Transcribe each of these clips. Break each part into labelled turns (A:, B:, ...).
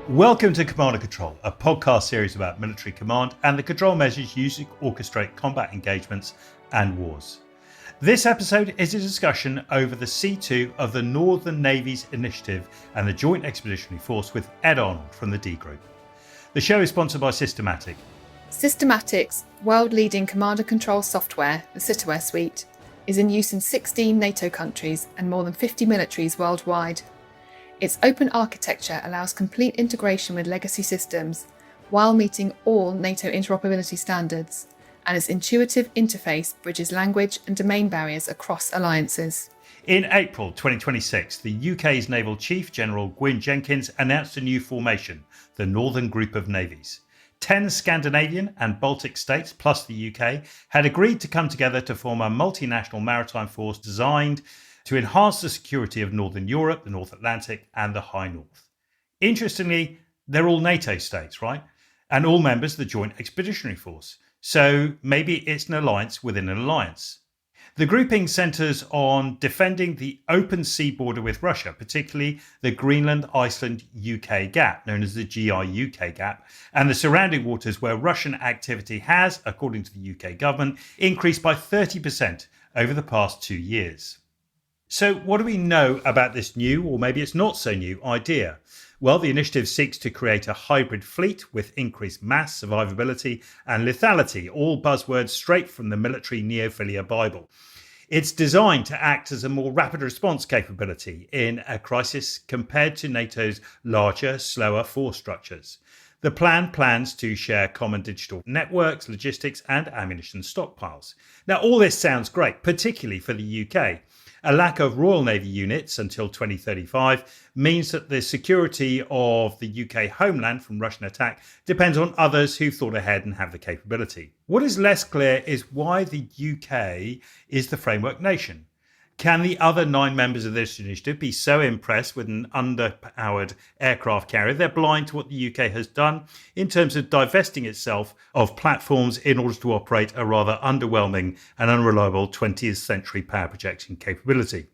A: Welcome to Command and Control, a podcast series about military command and the control measures used to orchestrate combat engagements and wars. This episode is a discussion over the C2 of the Northern Navies Initiative and the Joint Expeditionary Force with Ed Arnold from the D Group. The show is sponsored by Systematic.
B: Systematic's world-leading command and control software, the Citaware Suite, is in use in 16 NATO countries and more than 50 militaries worldwide. Its open architecture allows complete integration with legacy systems while meeting all NATO interoperability standards, and its intuitive interface bridges language and domain barriers across alliances.
A: In April 2026, the UK's Naval Chief General Gwyn Jenkins announced a new formation, the Northern Group of Navies. 10 Scandinavian and Baltic states, plus the UK, had agreed to come together to form a multinational maritime force designed to enhance the security of Northern Europe, the North Atlantic, and the High North. Interestingly, they're all NATO states, right? And all members of the Joint Expeditionary Force. So maybe it's an alliance within an alliance. The grouping centres on defending the open sea border with Russia, particularly the Greenland-Iceland-UK gap, known as the GI-UK gap, and the surrounding waters where Russian activity has, according to the UK government, increased by 30% over the past 2 years. So what do we know about this new, or maybe it's not so new, idea? Well, the initiative seeks to create a hybrid fleet with increased mass, survivability and lethality, all buzzwords straight from the military neophilia Bible. It's designed to act as a more rapid response capability in a crisis compared to NATO's larger, slower force structures. The plan plans to share common digital networks, logistics and ammunition stockpiles. Now, all this sounds great, particularly for the UK. A lack of Royal Navy units until 2035 means that the security of the UK homeland from Russian attack depends on others who've thought ahead and have the capability. What is less clear is why the UK is the framework nation. Can the other 9 members of this initiative be so impressed with an underpowered aircraft carrier they're blind to what the UK has done in terms of divesting itself of platforms in order to operate a rather underwhelming and unreliable 20th century power projection capability?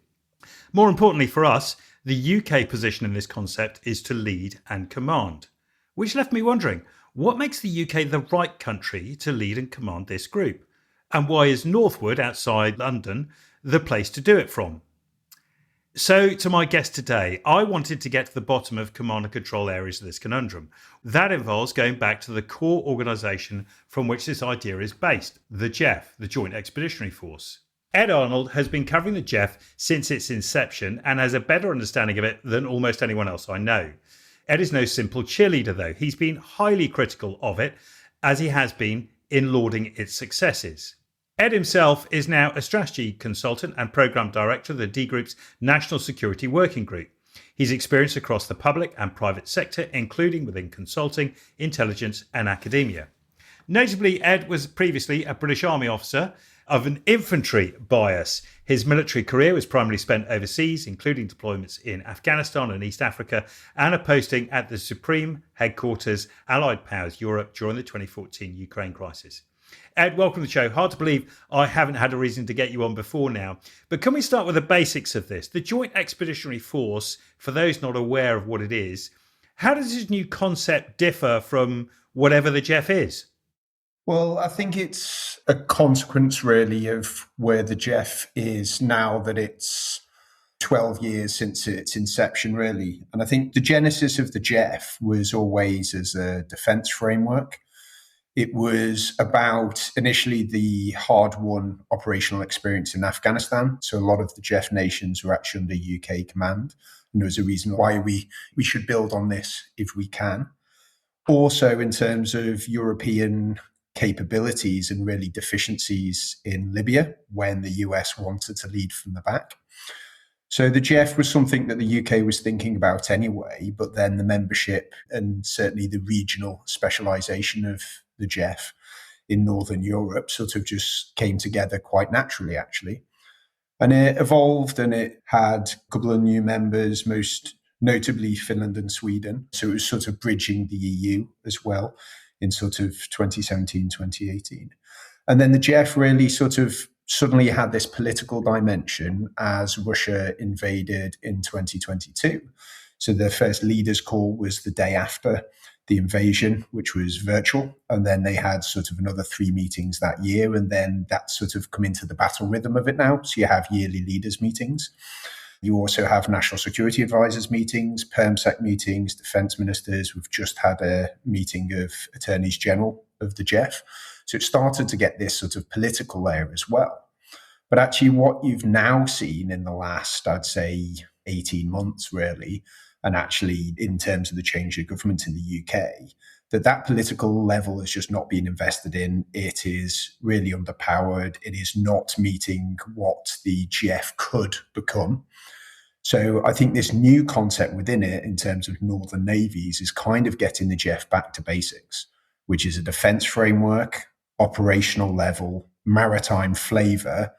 A: More importantly for us, the UK position in this concept is to lead and command, which left me wondering, what makes the UK the right country to lead and command this group? And why is Northwood, outside London, the place to do it from? So to my guest today, I wanted to get to the bottom of command and control areas of this conundrum. That involves going back to the core organisation from which this idea is based, the JEF, the Joint Expeditionary Force. Ed Arnold has been covering the JEF since its inception and has a better understanding of it than almost anyone else I know. Ed is no simple cheerleader though. He's been highly critical of it, as he has been in lauding its successes. Ed himself is now a strategy consultant and programme director of the D Group's National Security Working Group. He's experienced across the public and private sector, including within consulting, intelligence and academia. Notably, Ed was previously a British Army officer of an infantry bias. His military career was primarily spent overseas, including deployments in Afghanistan and East Africa, and a posting at the Supreme Headquarters Allied Powers Europe during the 2014 Ukraine crisis. Ed, welcome to the show. Hard to believe I haven't had a reason to get you on before now. But can we start with the basics of this? The Joint Expeditionary Force, for those not aware of what it is, how does this new concept differ from whatever the JEF is?
C: Well, I think it's a consequence really of where the JEF is now that it's 12 years since its inception, really. And I think the genesis of the JEF was always as a defence framework. It was about initially the hard-won operational experience in Afghanistan. So a lot of the JEF nations were actually under UK command. And there was a reason why we should build on this if we can. Also, in terms of European capabilities and really deficiencies in Libya when the US wanted to lead from the back. So the JEF was something that the UK was thinking about anyway, but then the membership and certainly the regional specialisation of the JEF in Northern Europe sort of just came together quite naturally, actually. And it evolved and it had a couple of new members, most notably Finland and Sweden. So it was sort of bridging the EU as well in sort of 2017, 2018. And then the JEF really sort of suddenly had this political dimension as Russia invaded in 2022. So the first leaders' call was the day after the invasion, which was virtual. And then they had sort of another 3 meetings that year. And then that's sort of come into the battle rhythm of it now. So you have yearly leaders' meetings. You also have national security advisors meetings, PermSec meetings, defence ministers. We've just had a meeting of attorneys general of the GEF. So it started to get this sort of political layer as well. But actually what you've now seen in the last, I'd say, 18 months really, and actually in terms of the change of government in the UK, that political level has just not been invested in. It is really underpowered. It is not meeting what the GF could become. So I think this new concept within it in terms of Northern Navies is kind of getting the GF back to basics, which is a defence framework, operational level, maritime flavour,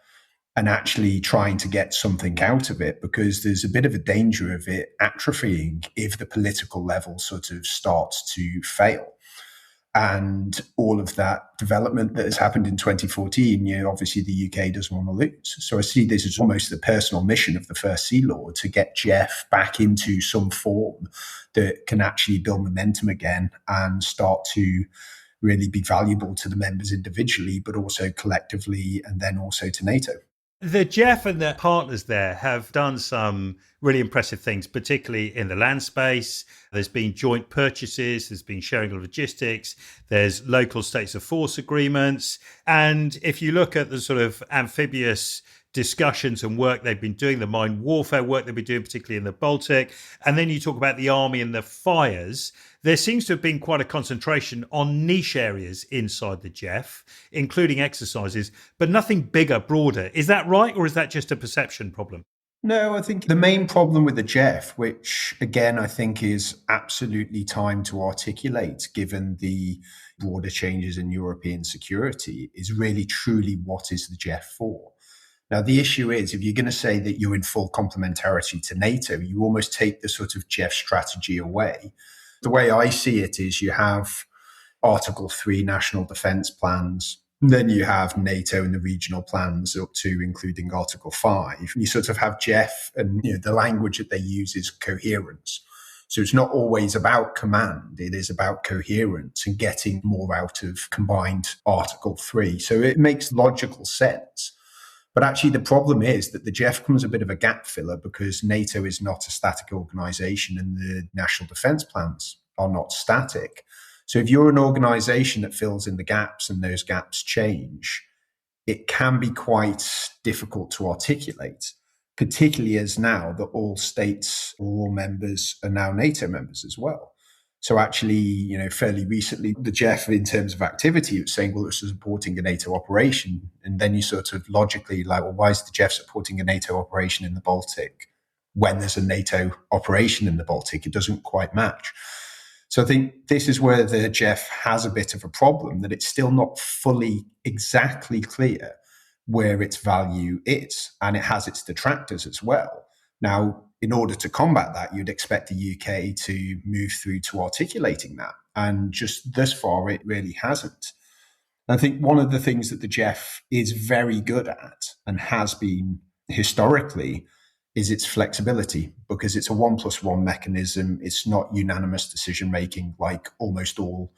C: and actually trying to get something out of it, because there's a bit of a danger of it atrophying if the political level sort of starts to fail. And all of that development that has happened in 2014, obviously the UK doesn't want to lose. So I see this as almost the personal mission of the First Sea Lord to get GEF back into some form that can actually build momentum again and start to really be valuable to the members individually, but also collectively, and then also to NATO.
A: The GEF and their partners there have done some really impressive things, particularly in the land space. There's been joint purchases, there's been sharing of logistics, there's local states of force agreements. And if you look at the sort of amphibious discussions and work they've been doing, the mine warfare work they've been doing, particularly in the Baltic, and then you talk about the army and the fires, there seems to have been quite a concentration on niche areas inside the GEF, including exercises, but nothing bigger, broader. Is that right, or is that just a perception problem?
C: No, I think the main problem with the GEF, which again I think is absolutely time to articulate given the broader changes in European security, is really truly what is the GEF for? Now, the issue is, if you're going to say that you're in full complementarity to NATO, you almost take the sort of GEF strategy away. The way I see it is you have Article 3 national defence plans, then you have NATO and the regional plans up to including Article 5. You sort of have GEF, and the language that they use is coherence. So it's not always about command, it is about coherence and getting more out of combined Article 3. So it makes logical sense. But actually, the problem is that the GEF becomes a bit of a gap filler because NATO is not a static organisation and the national defence plans are not static. So if you're an organisation that fills in the gaps and those gaps change, it can be quite difficult to articulate, particularly as now that all states or all members are now NATO members as well. So actually, fairly recently, the GEF, in terms of activity, was saying, well, it's supporting a NATO operation. And then you sort of logically like, well, why is the GEF supporting a NATO operation in the Baltic when there's a NATO operation in the Baltic? It doesn't quite match. So I think this is where the GEF has a bit of a problem, that it's still not fully exactly clear where its value is. And it has its detractors as well. Now, in order to combat that, you'd expect the UK to move through to articulating that. And just thus far, it really hasn't. I think one of the things that the GEF is very good at and has been historically is its flexibility, because it's a 1+1 mechanism. It's not unanimous decision making like almost all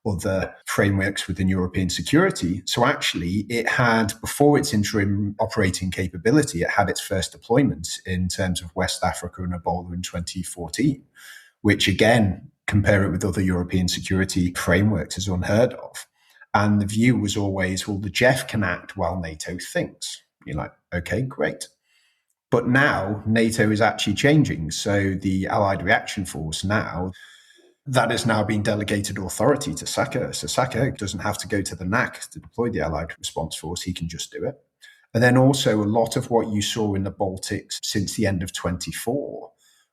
C: other frameworks within European security. So actually, it had, before its interim operating capability, it had its first deployment in terms of West Africa and Ebola in 2014, which again, compare it with other European security frameworks, is unheard of. And the view was always, well, the GEF can act while NATO thinks. You're like, okay, great. But now NATO is actually changing. So the Allied Reaction Force now, that has now been delegated authority to Saka. So Saka doesn't have to go to the NAC to deploy the Allied Response Force. He can just do it. And then also a lot of what you saw in the Baltics since the end of 24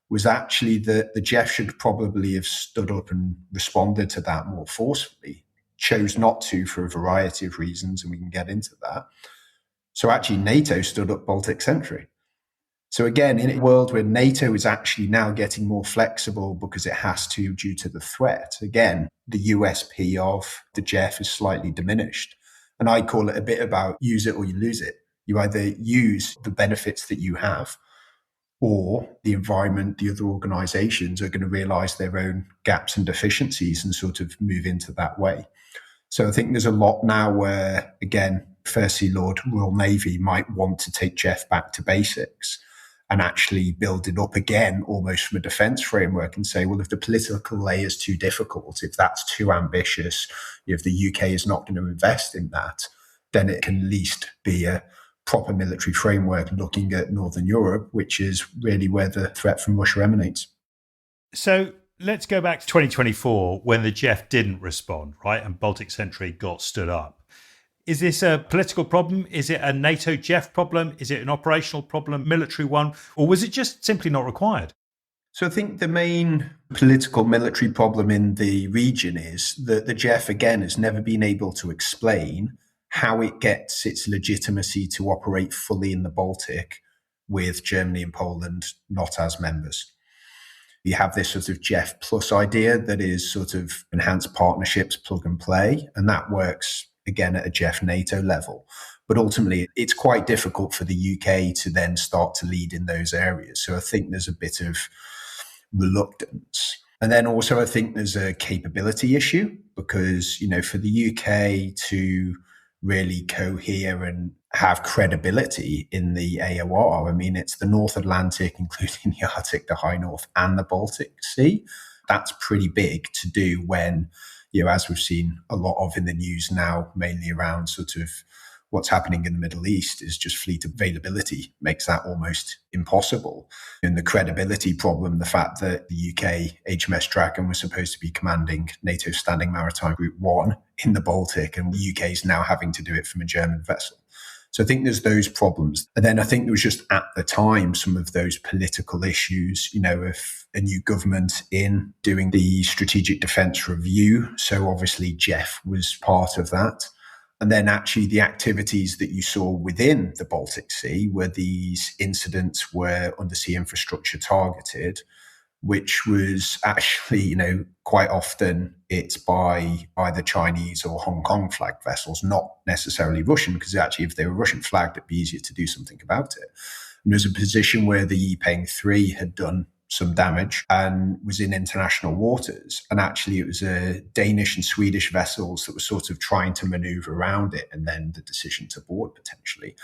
C: was actually that the GEF should probably have stood up and responded to that more forcefully, chose not to for a variety of reasons, and we can get into that. So actually NATO stood up Baltic Sentry. So again, in a world where NATO is actually now getting more flexible because it has to due to the threat, again, the USP of the GEF is slightly diminished. And I call it a bit about use it or you lose it. You either use the benefits that you have, or the environment, the other organizations are going to realize their own gaps and deficiencies and sort of move into that way. So I think there's a lot now where, again, First Sea Lord Royal Navy might want to take Jeff back to basics and actually build it up again, almost from a defence framework, and say, well, if the political layer is too difficult, if that's too ambitious, if the UK is not going to invest in that, then it can at least be a proper military framework looking at Northern Europe, which is really where the threat from Russia emanates.
A: So let's go back to 2024 when the JEF didn't respond, right? And Baltic Sentry got stood up. Is this a political problem? Is it a NATO JEF problem? Is it an operational problem, military one? Or was it just simply not required?
C: So I think the main political military problem in the region is that the JEF, again, has never been able to explain how it gets its legitimacy to operate fully in the Baltic with Germany and Poland not as members. You have this sort of JEF plus idea that is sort of enhanced partnerships, plug and play, and that works again at a JEF NATO level. But ultimately, it's quite difficult for the UK to then start to lead in those areas. So I think there's a bit of reluctance. And then also I think there's a capability issue because, for the UK to really cohere and have credibility in the AOR, I mean, it's the North Atlantic, including the Arctic, the High North, and the Baltic Sea. That's pretty big to do when, as we've seen a lot of in the news now, mainly around sort of what's happening in the Middle East, is just fleet availability makes that almost impossible. And the credibility problem, the fact that the UK HMS Dragon was supposed to be commanding NATO's Standing Maritime Group 1 in the Baltic, and the UK is now having to do it from a German vessel. So I think there's those problems. And then I think there was just at the time some of those political issues, if a new government in doing the strategic defence review. So obviously JEF was part of that. And then actually the activities that you saw within the Baltic Sea were these incidents where undersea infrastructure targeted, which was actually, quite often it's by either Chinese or Hong Kong flagged vessels, not necessarily Russian, because actually if they were Russian flagged, it'd be easier to do something about it. And there's a position where the Yipeng 3 had done some damage and was in international waters. And actually it was Danish and Swedish vessels that were sort of trying to maneuver around it, and then the decision to board potentially.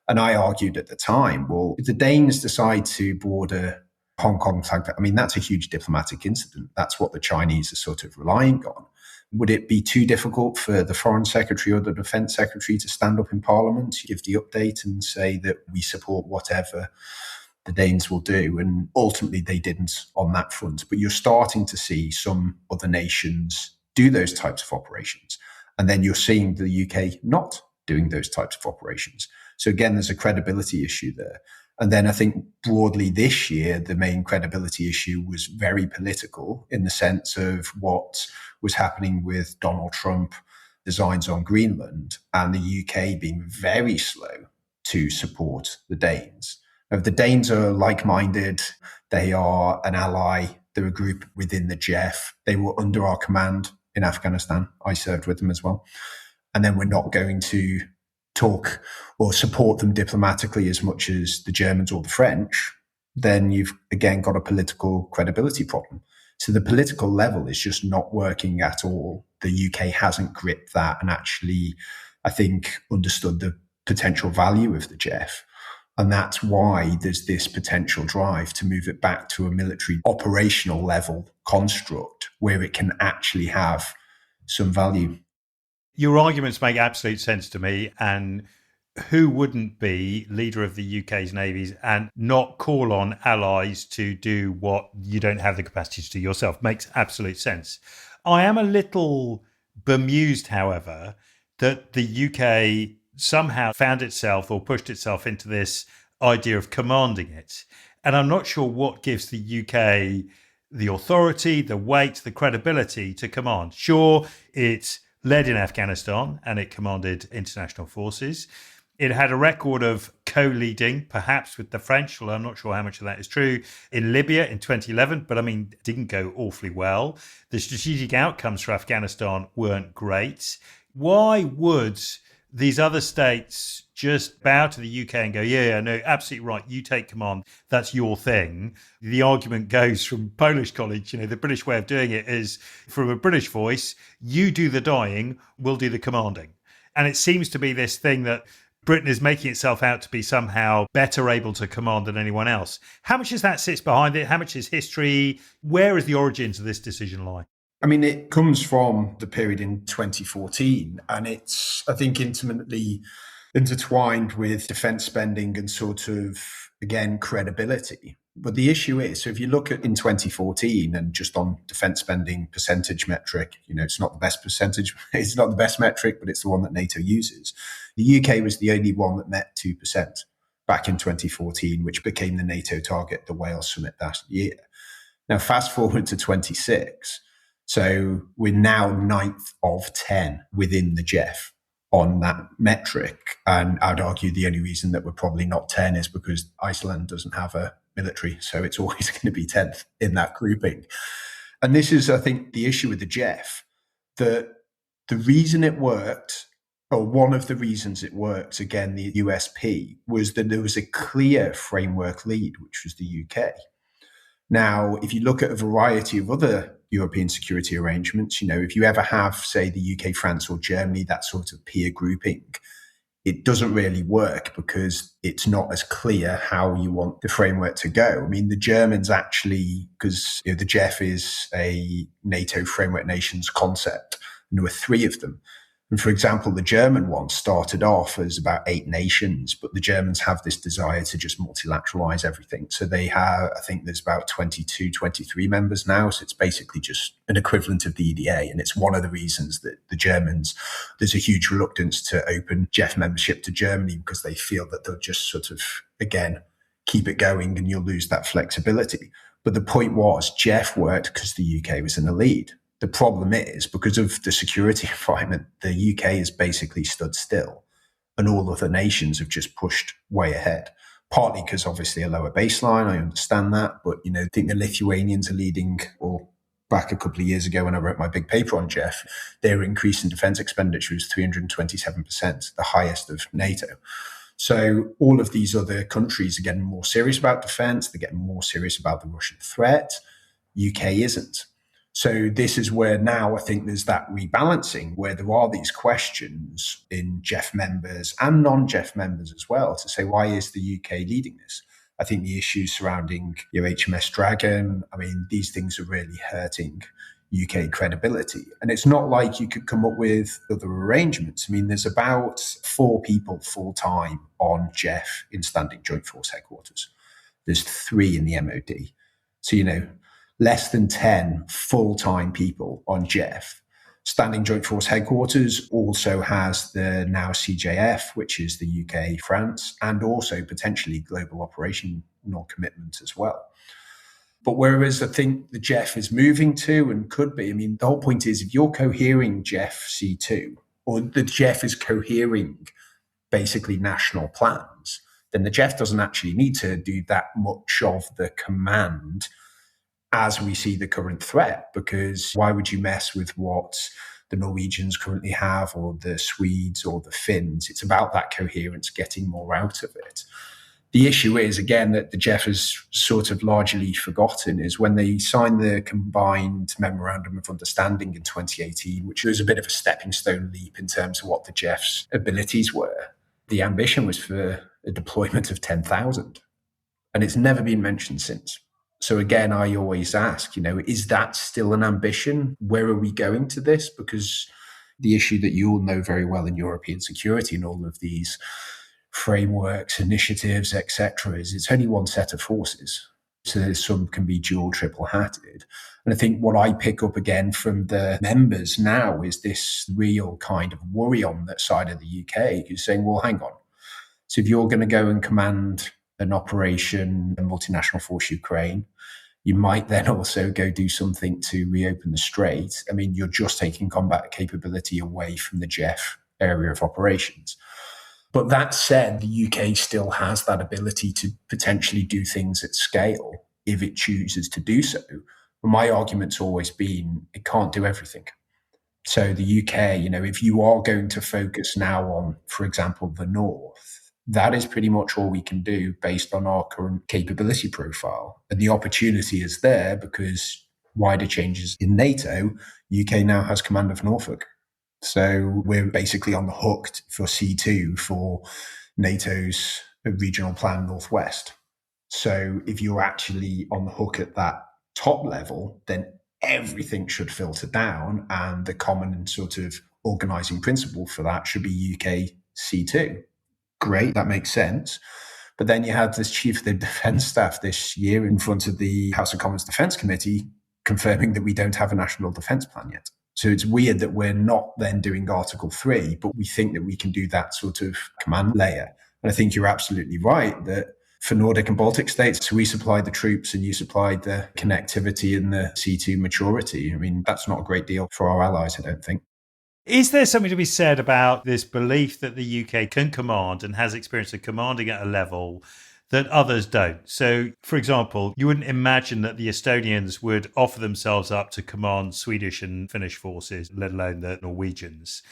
C: And I argued at the time, well, if the Danes decide to board a Hong Kong flag, I mean, that's a huge diplomatic incident. That's what the Chinese are sort of relying on. Would it be too difficult for the Foreign Secretary or the Defence Secretary to stand up in Parliament, give the update and say that we support whatever the Danes will do? And ultimately they didn't on that front. But you're starting to see some other nations do those types of operations. And then you're seeing the UK not doing those types of operations. So again, there's a credibility issue there. And then I think broadly this year, the main credibility issue was very political in the sense of what was happening with Donald Trump designs on Greenland and the UK being very slow to support the Danes. Now, the Danes are like-minded. They are an ally. They're a group within the JEF. They were under our command in Afghanistan. I served with them as well. And then we're not going to talk or support them diplomatically as much as the Germans or the French, then you've again got a political credibility problem. So the political level is just not working at all. The UK hasn't gripped that and actually, I think, understood the potential value of the JEF. And that's why there's this potential drive to move it back to a military operational level construct where it can actually have some value.
A: Your arguments make absolute sense to me. And who wouldn't be leader of the UK's navies and not call on allies to do what you don't have the capacity to do yourself? Makes absolute sense. I am a little bemused, however, that the UK somehow found itself or pushed itself into this idea of commanding it. And I'm not sure what gives the UK the authority, the weight, the credibility to command. Sure, it's led in Afghanistan and it commanded international forces. It had a record of co-leading, perhaps with the French, although I'm not sure how much of that is true, in Libya in 2011, but I mean, it didn't go awfully well. The strategic outcomes for Afghanistan weren't great. Why would these other states just bow to the UK and go, yeah, no, absolutely right. You take command. That's your thing. The argument goes from Polish colleagues, the British way of doing it is from a British voice, you do the dying, we'll do the commanding. And it seems to be this thing that Britain is making itself out to be somehow better able to command than anyone else. How much is that sits behind it? How much is history? Where is the origins of this decision lie?
C: I mean, it comes from the period in 2014, and it's, I think, intimately intertwined with defence spending and sort of, again, credibility. But the issue is, so if you look at in 2014 and just on defence spending percentage metric, it's not the best percentage, it's not the best metric, but it's the one that NATO uses. The UK was the only one that met 2% back in 2014, which became the NATO target at the Wales summit that year. Now, fast forward to 26. So we're now 9th of 10 within the GEF on that metric. And I'd argue the only reason that we're probably not 10 is because Iceland doesn't have a military. So it's always going to be 10th in that grouping. And this is, I think, the issue with the GEF, that the reason it worked, or one of the reasons it worked, again, the USP, was that there was a clear framework lead, which was the UK. Now, if you look at a variety of other European security arrangements, if you ever have, say, the UK, France, or Germany, that sort of peer grouping, it doesn't really work because it's not as clear how you want the framework to go. I mean, the Germans actually, because the GEF is a NATO framework nations concept, and there were 3 of them. And for example, the German one started off as about 8 nations, but the Germans have this desire to just multilateralize everything. So they have, I think there's about 22, 23 members now. So it's basically just an equivalent of the EDA. And it's one of the reasons that the Germans, there's a huge reluctance to open GEF membership to Germany because they feel that they'll just sort of, again, keep it going and you'll lose that flexibility. But the point was GEF worked because the UK was in the lead. The problem is, because of the security environment, the UK has basically stood still and all other nations have just pushed way ahead. Partly because obviously a lower baseline, I understand that. But, I think the Lithuanians are leading, or back a couple of years ago when I wrote my big paper on GEF, their increase in defence expenditure was 327%, the highest of NATO. So all of these other countries are getting more serious about defence. They're getting more serious about the Russian threat. UK isn't. So this is where now I think there's that rebalancing where there are these questions in GEF members and non-GEF members as well to say, why is the UK leading this? I think the issues surrounding your HMS Dragon, I mean, these things are really hurting UK credibility. And it's not like you could come up with other arrangements. I mean, there's about 4 people full-time on GEF in Standing Joint Force Headquarters. There's 3 in the MOD. So, less than 10 full-time people on GEF. Standing Joint Force Headquarters also has the now CJF, which is the UK, France, and also potentially global operational commitment as well. But whereas I think the GEF is moving to and could be, I mean, the whole point is if you're cohering GEF C2, or the GEF is cohering basically national plans, then the GEF doesn't actually need to do that much of the command as we see the current threat, because why would you mess with what the Norwegians currently have or the Swedes or the Finns? It's about that coherence, getting more out of it. The issue is, again, that the GEF has sort of largely forgotten is when they signed the combined Memorandum of Understanding in 2018, which was a bit of a stepping stone leap in terms of what the GEF's abilities were. The ambition was for a deployment of 10,000, and it's never been mentioned since. So again, I always ask, is that still an ambition? Where are we going to this? Because the issue that you all know very well in European security and all of these frameworks, initiatives, etc., is it's only one set of forces. So some can be dual, triple-hatted. And I think what I pick up again from the members now is this real kind of worry on that side of the UK, who's saying, well, hang on. So if you're going to go and command an operation, a multinational force Ukraine, you might then also go do something to reopen the strait. I mean, you're just taking combat capability away from the GEF area of operations. But that said, the UK still has that ability to potentially do things at scale if it chooses to do so. But my argument's always been it can't do everything. So the UK, if you are going to focus now on, for example, the North, that is pretty much all we can do based on our current capability profile. And the opportunity is there because wider changes in NATO, UK now has command of Norfolk. So we're basically on the hook for C2 for NATO's regional plan Northwest. So if you're actually on the hook at that top level, then everything should filter down, and the common sort of organizing principle for that should be UK C2. Great, that makes sense. But then you had this chief of the defence staff this year in front of the House of Commons Defence Committee confirming that we don't have a national defence plan yet. So it's weird that we're not then doing Article 3, but we think that we can do that sort of command layer. And I think you're absolutely right that for Nordic and Baltic states, we supplied the troops and you supplied the connectivity and the C2 maturity. I mean, that's not a great deal for our allies, I don't think.
A: Is there something to be said about this belief that the UK can command and has experience of commanding at a level that others don't? So, for example, you wouldn't imagine that the Estonians would offer themselves up to command Swedish and Finnish forces, let alone the Norwegians.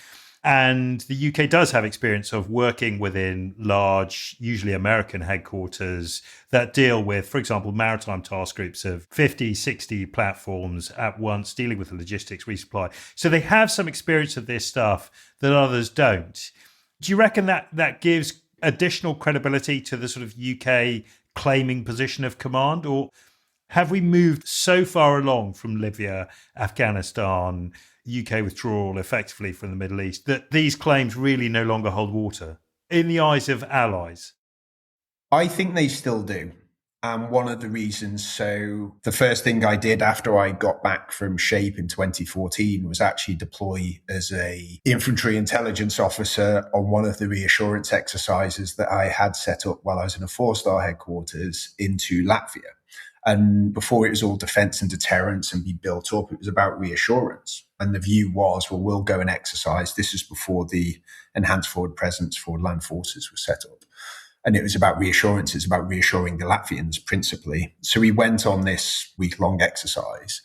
A: And the UK does have experience of working within large, usually American headquarters that deal with, for example, maritime task groups of 50, 60 platforms at once, dealing with the logistics resupply. So they have some experience of this stuff that others don't. Do you reckon that gives additional credibility to the sort of UK claiming position of command? Or have we moved so far along from Libya, Afghanistan, UK withdrawal effectively from the Middle East, that these claims really no longer hold water in the eyes of allies?
C: I think they still do. And one of the reasons, so the first thing I did after I got back from SHAPE in 2014 was actually deploy as a infantry intelligence officer on one of the reassurance exercises that I had set up while I was in a 4-star headquarters into Latvia. And before it was all defense and deterrence and be built up, it was about reassurance. And the view was, well, we'll go and exercise. This is before the enhanced forward presence for land forces was set up. And it was about reassurance. It's about reassuring the Latvians principally. So we went on this week-long exercise.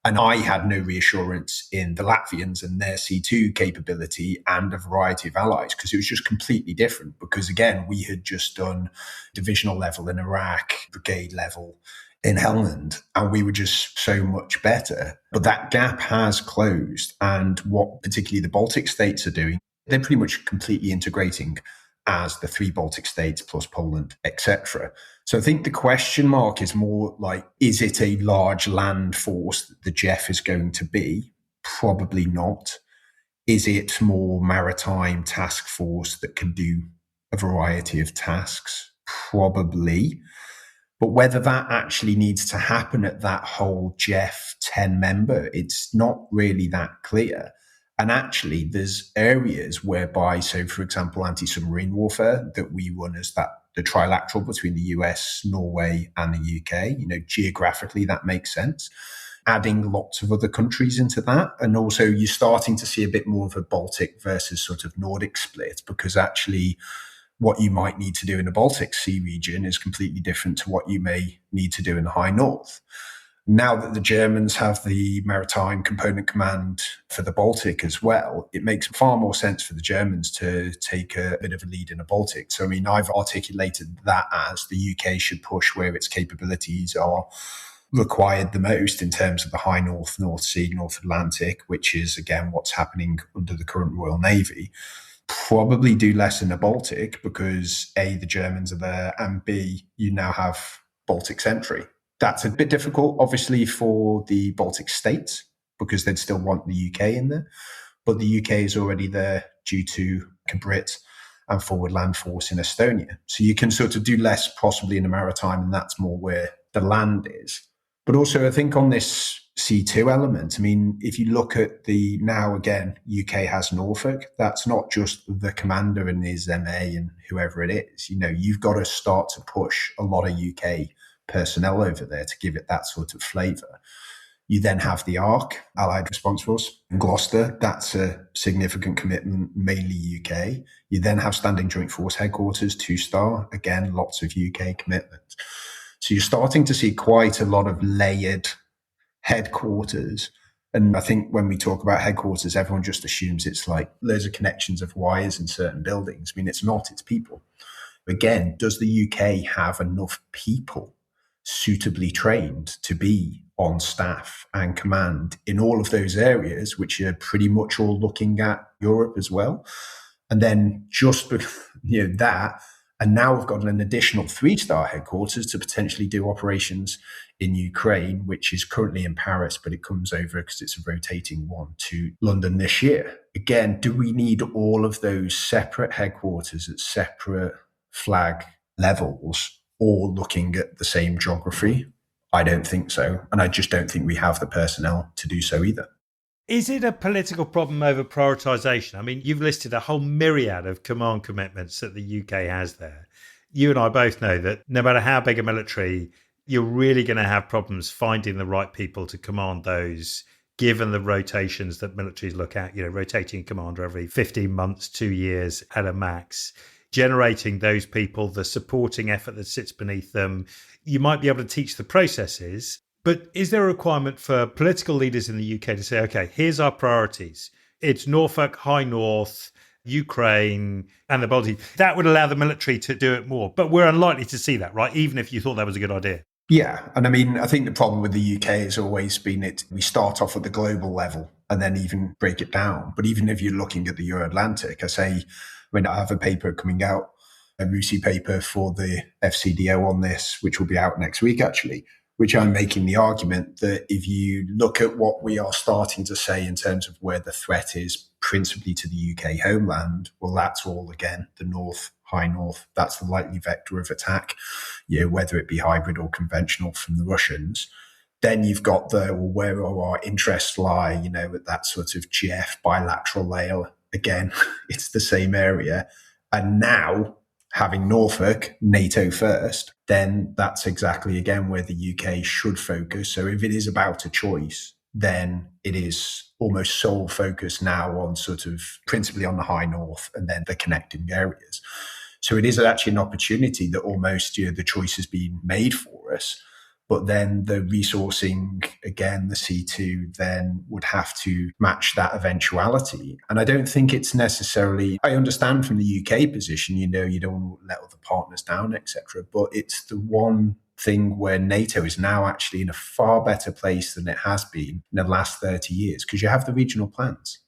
C: And I had no reassurance in the Latvians and their C2 capability and a variety of allies, because it was just completely different. Because again, we had just done divisional level in Iraq, brigade level in Helmand, and we were just so much better. But that gap has closed. And what particularly the Baltic states are doing, they're pretty much completely integrating as the 3 Baltic states plus Poland, etc. So I think the question mark is more like, is it a large land force that the JEF is going to be? Probably not. Is it more maritime task force that can do a variety of tasks? Probably. But whether that actually needs to happen at that whole JEF 10 member, it's not really that clear. And actually, there's areas whereby, so for example, anti-submarine warfare that we run as the trilateral between the US, Norway, and the UK. Geographically, that makes sense. Adding lots of other countries into that. And also, you're starting to see a bit more of a Baltic versus sort of Nordic split, because actually, what you might need to do in the Baltic Sea region is completely different to what you may need to do in the High North. Now that the Germans have the maritime component command for the Baltic as well, it makes far more sense for the Germans to take a bit of a lead in the Baltic. So, I've articulated that as the UK should push where its capabilities are required the most in terms of the High North, North Sea, North Atlantic, which is, again, what's happening under the current Royal Navy. Probably do less in the Baltic because, A, the Germans are there, and B, you now have Baltic sentry. That's a bit difficult, obviously, for the Baltic states because they'd still want the UK in there. But the UK is already there due to Cabrit and Forward Land Force in Estonia. So you can sort of do less possibly in the maritime, and that's more where the land is. But also, I think on this C2 element, if you look at now again, UK has Norfolk. That's not just the commander and his MA and whoever it is. You've got to start to push a lot of UK personnel over there to give it that sort of flavour. You then have the ARC, Allied Response Force, in Gloucester. That's a significant commitment, mainly UK. You then have Standing Joint Force Headquarters, 2-star. Again, lots of UK commitments. So you're starting to see quite a lot of layered headquarters And I think when we talk about headquarters, everyone just assumes it's like loads of connections of wires in certain buildings. I mean, it's not, it's people. Again, does the UK have enough people suitably trained to be on staff and command in all of those areas, which are pretty much all looking at Europe as well? And then just that, and now we've got an additional 3-star headquarters to potentially do operations in Ukraine, which is currently in Paris, but it comes over because it's a rotating one to London this year. Again, do we need all of those separate headquarters at separate flag levels, all looking at the same geography? I don't think so. And I just don't think we have the personnel to do so either.
A: Is it a political problem over prioritisation? I mean, you've listed a whole myriad of command commitments that the UK has there. You and I both know that no matter how big a military, you're really going to have problems finding the right people to command those, given the rotations that militaries look at, rotating a commander every 15 months, 2 years at a max, generating those people, the supporting effort that sits beneath them. You might be able to teach the processes. But is there a requirement for political leaders in the UK to say, okay, here's our priorities. It's Norfolk, High North, Ukraine, and the Baltic. That would allow the military to do it more. But we're unlikely to see that, right? Even if you thought that was a good idea.
C: Yeah. And I mean, I think the problem with the UK has always been we start off at the global level and then even break it down. But even if you're looking at the Euro-Atlantic, I have a paper coming out, a RUSI paper for the FCDO on this, which will be out next week, actually, which I'm making the argument that if you look at what we are starting to say in terms of where the threat is principally to the UK homeland, well, that's all, again, the North, High North. That's the likely vector of attack, whether it be hybrid or conventional from the Russians. Then you've got where our interests lie, at that sort of GF bilateral layer. Again, it's the same area. And now, having Norfolk, NATO first, then that's exactly, again, where the UK should focus. So if it is about a choice, then it is almost sole focus now on sort of principally on the High North and then the connecting areas. So it is actually an opportunity that almost the choice has been made for us. But then the resourcing, again, the C2 then would have to match that eventuality. And I don't think it's necessarily, I understand from the UK position, you don't want to let other partners down, etc. But it's the one thing where NATO is now actually in a far better place than it has been in the last 30 years, because you have the regional plans.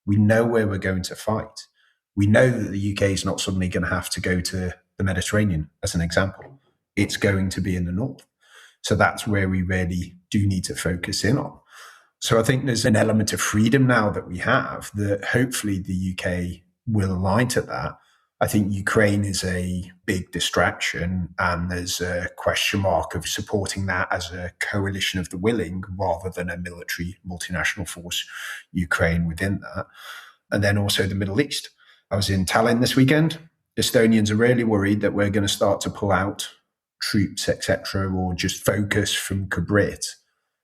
C: We know where we're going to fight. We know that the UK is not suddenly going to have to go to the Mediterranean, as an example. It's going to be in the north. So that's where we really do need to focus in on. So I think there's an element of freedom now that we have that hopefully the UK will align to that. I think Ukraine is a big distraction and there's a question mark of supporting that as a coalition of the willing rather than a military multinational force, Ukraine within that. And then also the Middle East. I was in Tallinn this weekend. Estonians are really worried that we're going to start to pull out troops, etc., or just focus from Kabrit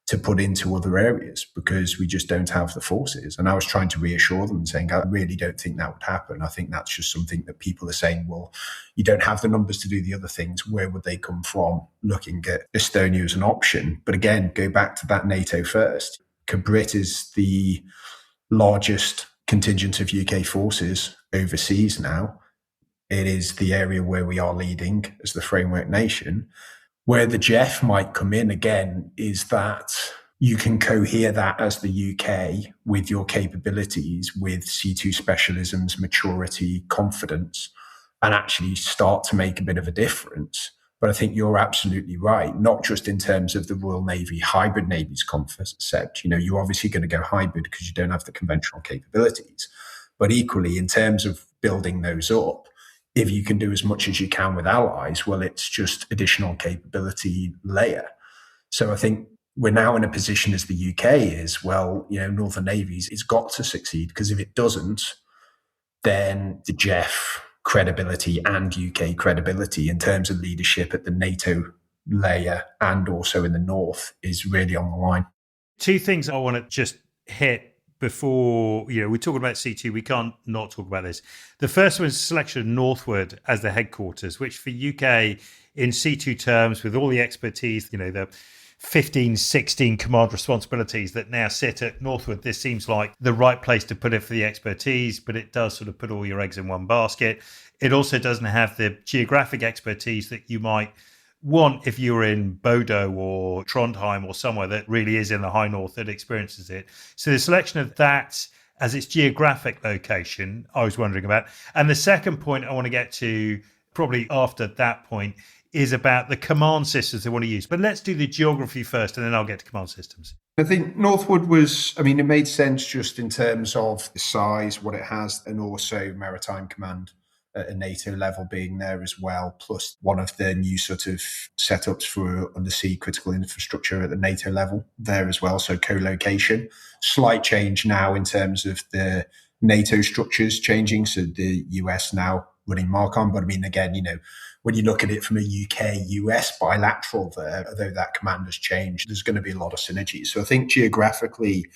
C: to put into other areas because we just don't have the forces. And I was trying to reassure them, saying, I really don't think that would happen. I think that's just something that people are saying, well, you don't have the numbers to do the other things. Where would they come from? Looking at Estonia as an option. But again, go back to that NATO first. Kabrit is the largest contingent of UK forces overseas now. It is the area where we are leading as the framework nation. Where the GEF might come in again is that you can cohere that as the UK with your capabilities, with C2 specialisms, maturity, confidence, and actually start to make a bit of a difference. But I think you're absolutely right, not just in terms of the Royal Navy hybrid navies concept. You're obviously going to go hybrid because you don't have the conventional capabilities. But equally, in terms of building those up, if you can do as much as you can with allies, well, it's just additional capability layer. So I think we're now in a position as the UK is, Northern Navies, it's got to succeed because if it doesn't, then the GEF credibility and UK credibility in terms of leadership at the NATO layer and also in the North is really on the line.
A: Two things I want to just hit before, we're talking about C2, we can't not talk about this. The first one is selection of Northwood as the headquarters, which for UK in C2 terms, with all the expertise, the 15, 16 command responsibilities that now sit at Northwood, this seems like the right place to put it for the expertise, but it does sort of put all your eggs in one basket. It also doesn't have the geographic expertise that you might want if you're in Bodo or Trondheim or somewhere that really is in the high north that experiences it. So the selection of that as its geographic location, I was wondering about. And the second point I want to get to probably after that point is about the command systems they want to use. But let's do the geography first, and then I'll get to command systems.
C: I think Northwood was, I mean, it made sense just in terms of the size, what it has, and also maritime command at a NATO level being there as well, plus one of the new sort of setups for undersea critical infrastructure at the NATO level there as well. So co-location, slight change now in terms of the NATO structures changing. So the US now running MARCOM. But I mean, again, when you look at it from a UK-US bilateral there, although that command has changed, there's going to be a lot of synergies. So I think geographically,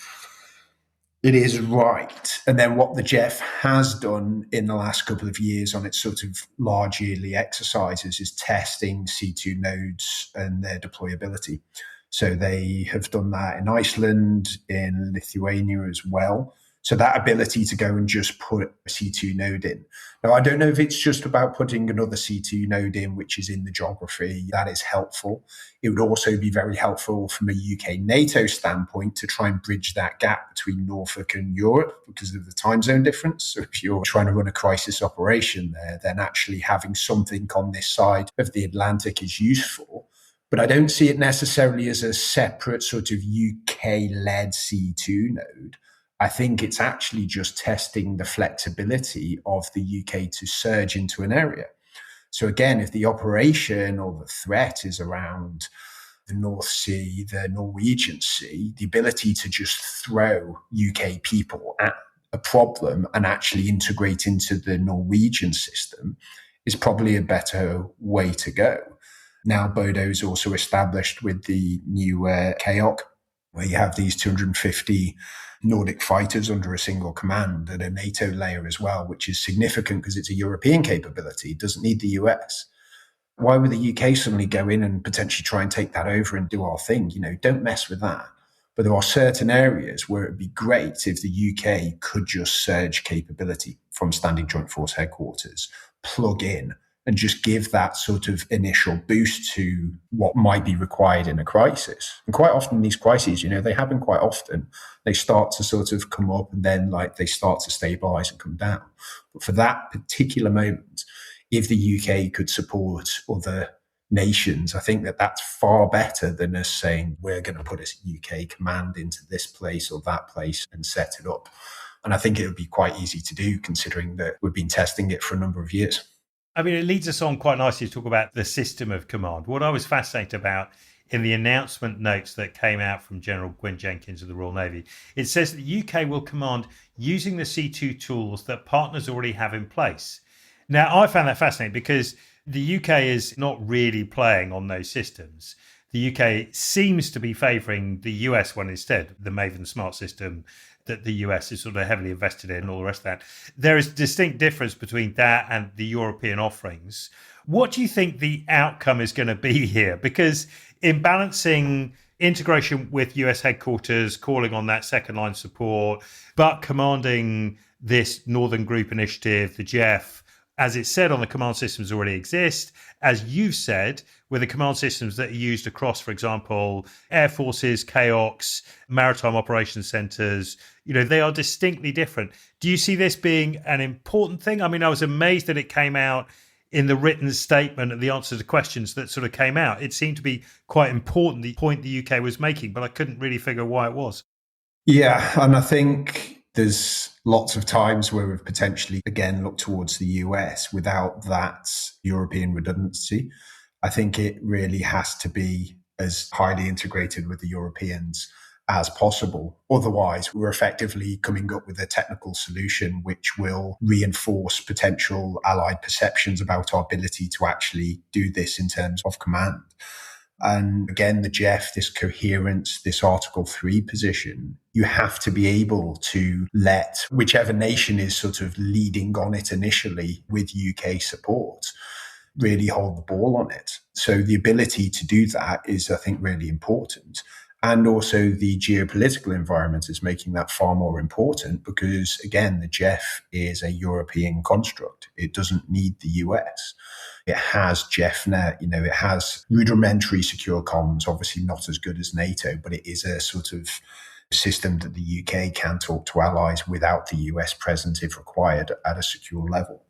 C: it is right. And then what the JEF has done in the last couple of years on its sort of large yearly exercises is testing C2 nodes and their deployability. So they have done that in Iceland, in Lithuania as well. So that ability to go and just put a C2 node in. Now, I don't know if it's just about putting another C2 node in, which is in the geography. That is helpful. It would also be very helpful from a UK NATO standpoint to try and bridge that gap between Norfolk and Europe because of the time zone difference. So if you're trying to run a crisis operation there, then actually having something on this side of the Atlantic is useful. But I don't see it necessarily as a separate sort of UK-led C2 node. I think it's actually just testing the flexibility of the UK to surge into an area. So again, if the operation or the threat is around the North Sea, the Norwegian Sea, the ability to just throw UK people at a problem and actually integrate into the Norwegian system is probably a better way to go. Now, Bodo is also established with the new KOC, where you have these 250 Nordic fighters under a single command at a NATO layer as well, which is significant because it's a European capability. It doesn't need the US. Why would the UK suddenly go in and potentially try and take that over and do our thing? Don't mess with that. But there are certain areas where it'd be great if the UK could just surge capability from Standing Joint Force headquarters, plug in, and just give that sort of initial boost to what might be required in a crisis. And quite often these crises, they happen quite often. They start to sort of come up and then they start to stabilize and come down. But for that particular moment, if the UK could support other nations, I think that that's far better than us saying we're going to put a UK command into this place or that place and set it up. And I think it would be quite easy to do considering that we've been testing it for a number of years.
A: I mean, it leads us on quite nicely to talk about the system of command. What I was fascinated about in the announcement notes that came out from General Gwyn Jenkins of the Royal Navy, it says that the UK will command using the C2 tools that partners already have in place. Now, I found that fascinating because the UK is not really playing on those systems. The UK seems to be favouring the US one instead, the Maven Smart system that the US is sort of heavily invested in and all the rest of that. There is a distinct difference between that and the European offerings. What do you think the outcome is going to be here? Because in balancing integration with US headquarters, calling on that second line support, but commanding this Northern Group Initiative, the JEF, as it's said on the command systems already exist, as you've said, with the command systems that are used across, for example, air forces, KOCs, maritime operations centres, they are distinctly different. Do you see this being an important thing? I mean, I was amazed that it came out in the written statement and the answer to questions that sort of came out. It seemed to be quite important, the point the UK was making, but I couldn't really figure why it was.
C: Yeah, and I think there's lots of times where we've potentially, again, looked towards the US without that European redundancy. I think it really has to be as highly integrated with the Europeans as possible. Otherwise, we're effectively coming up with a technical solution which will reinforce potential allied perceptions about our ability to actually do this in terms of command. And again, the JEF, this coherence, this Article 3 position, you have to be able to let whichever nation is sort of leading on it initially with UK support, really hold the ball on it. So the ability to do that is, I think, really important. And also the geopolitical environment is making that far more important because, again, the JEF is a European construct. It doesn't need the US. It has JEFnet, it has rudimentary secure comms, obviously not as good as NATO, but it is a sort of system that the UK can talk to allies without the US present if required at a secure level.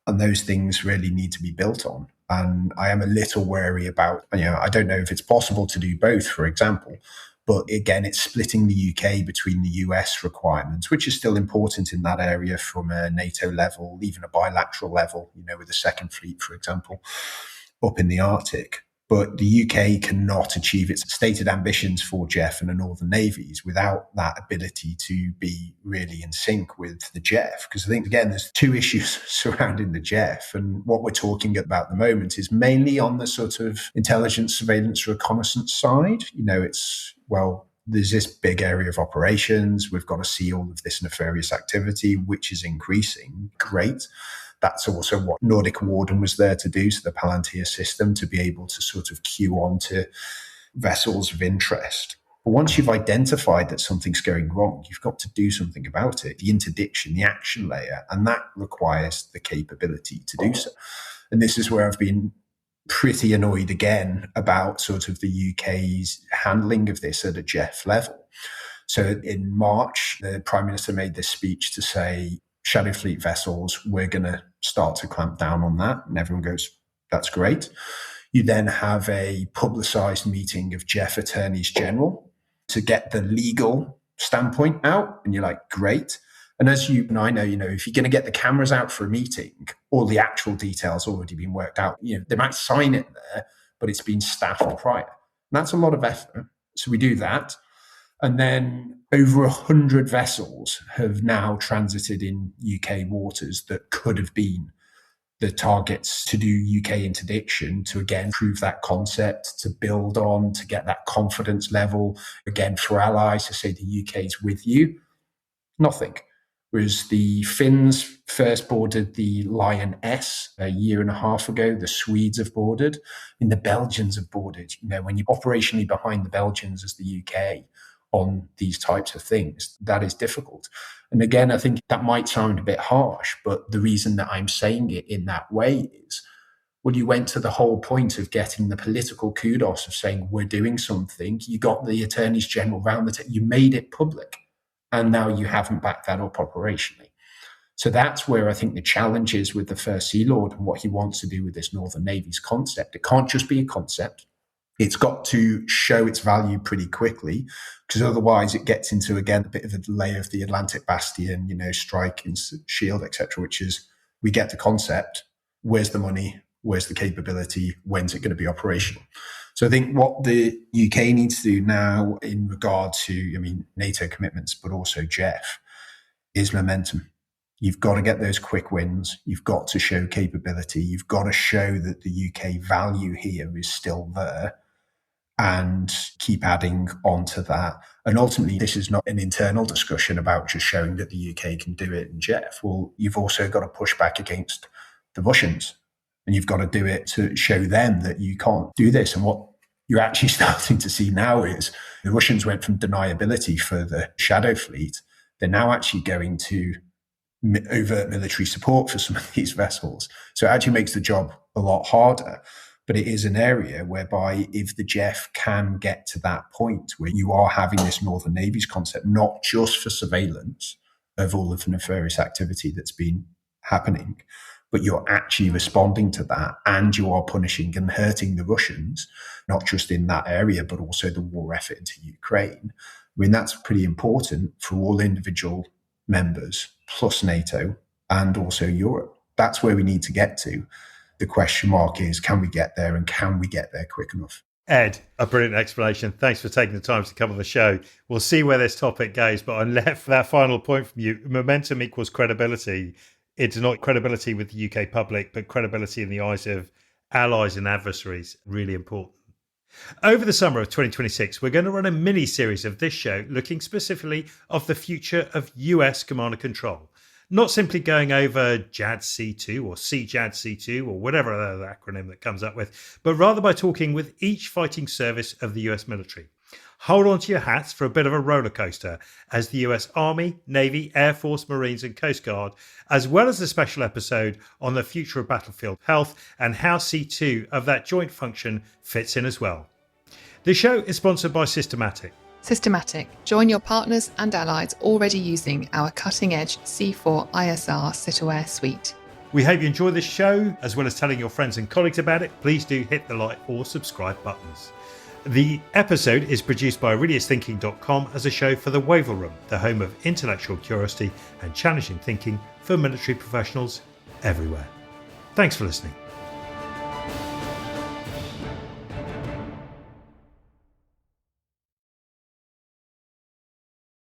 C: And those things really need to be built on. And I am a little wary about, I don't know if it's possible to do both, for example. But again, it's splitting the UK between the US requirements, which is still important in that area from a NATO level, even a bilateral level, with the Second Fleet, for example, up in the Arctic. But the UK cannot achieve its stated ambitions for JEF and the Northern Navies without that ability to be really in sync with the JEF. Because I think, again, there's two issues surrounding the JEF. And what we're talking about at the moment is mainly on the sort of intelligence, surveillance, reconnaissance side. There's this big area of operations. We've got to see all of this nefarious activity, which is increasing. Great. That's also what Nordic Warden was there to do, so the Palantir system, to be able to sort of queue on to vessels of interest. But once you've identified that something's going wrong, you've got to do something about it, the interdiction, the action layer, and that requires the capability to do so. And this is where I've been pretty annoyed again about sort of the UK's handling of this at a JEF level. So in March, the Prime Minister made this speech to say, Shadow Fleet vessels, we're going to start to clamp down on that. And everyone goes, that's great. You then have a publicised meeting of JEF Attorneys General to get the legal standpoint out. And you're like, great. And as you and I know, if you're going to get the cameras out for a meeting, all the actual details already been worked out. They might sign it there, but it's been staffed prior. And that's a lot of effort. So we do that. And then over 100 vessels have now transited in UK waters that could have been the targets to do UK interdiction, to again prove that concept, to build on, to get that confidence level, again, for allies to say the UK is with you. Nothing. Whereas the Finns first boarded the Lion S a year and a half ago, the Swedes have boarded, and the Belgians have boarded. When you're operationally behind the Belgians as the UK on these types of things, that is difficult. And again, I think that might sound a bit harsh, but the reason that I'm saying it in that way is, you went to the whole point of getting the political kudos of saying we're doing something. You got the attorneys general round you made it public, and now you haven't backed that up operationally. So that's where I think the challenge is with the First Sea Lord and what he wants to do with this Northern Navies concept. It can't just be a concept. It's got to show its value pretty quickly, because otherwise it gets into, again, a bit of a delay of the Atlantic Bastion, strike and shield, etc., which is, we get the concept, where's the money, where's the capability, when's it going to be operational? So I think what the UK needs to do now in regard to, NATO commitments, but also JEF, is momentum. You've got to get those quick wins. You've got to show capability. You've got to show that the UK value here is still there, and keep adding on to that. And ultimately, this is not an internal discussion about just showing that the UK can do it in JEF. Well, you've also got to push back against the Russians, and you've got to do it to show them that you can't do this. And what you're actually starting to see now is the Russians went from deniability for the Shadow Fleet. They're now actually going to overt military support for some of these vessels. So it actually makes the job a lot harder. But it is an area whereby if the JEF can get to that point where you are having this Northern Navies concept, not just for surveillance of all of the nefarious activity that's been happening, but you're actually responding to that, and you are punishing and hurting the Russians, not just in that area, but also the war effort into Ukraine. That's pretty important for all individual members, plus NATO, and also Europe. That's where we need to get to. The question mark is, can we get there, and can we get there quick enough?
A: Ed, a brilliant explanation. Thanks for taking the time to come on the show. We'll see where this topic goes, but on that final point from you, momentum equals credibility. It's not credibility with the UK public, but credibility in the eyes of allies and adversaries. Really important. Over the summer of 2026, we're going to run a mini-series of this show looking specifically of the future of US command and control. Not simply going over JADC2 or CJADC2 or whatever other acronym that comes up with, but rather by talking with each fighting service of the US military. Hold on to your hats for a bit of a roller coaster as the US Army, Navy, Air Force, Marines and Coast Guard, as well as a special episode on the future of battlefield health and how C2 of that joint function fits in as well. The show is sponsored by Systematic.
B: Systematic. Join your partners and allies already using our cutting-edge C4 ISR sit-aware suite.
A: We hope you enjoy this show, as well as telling your friends and colleagues about it. Please do hit the like or subscribe buttons. The episode is produced by AureliusThinking.com as a show for the Wavell Room, the home of intellectual curiosity and challenging thinking for military professionals everywhere. Thanks for listening.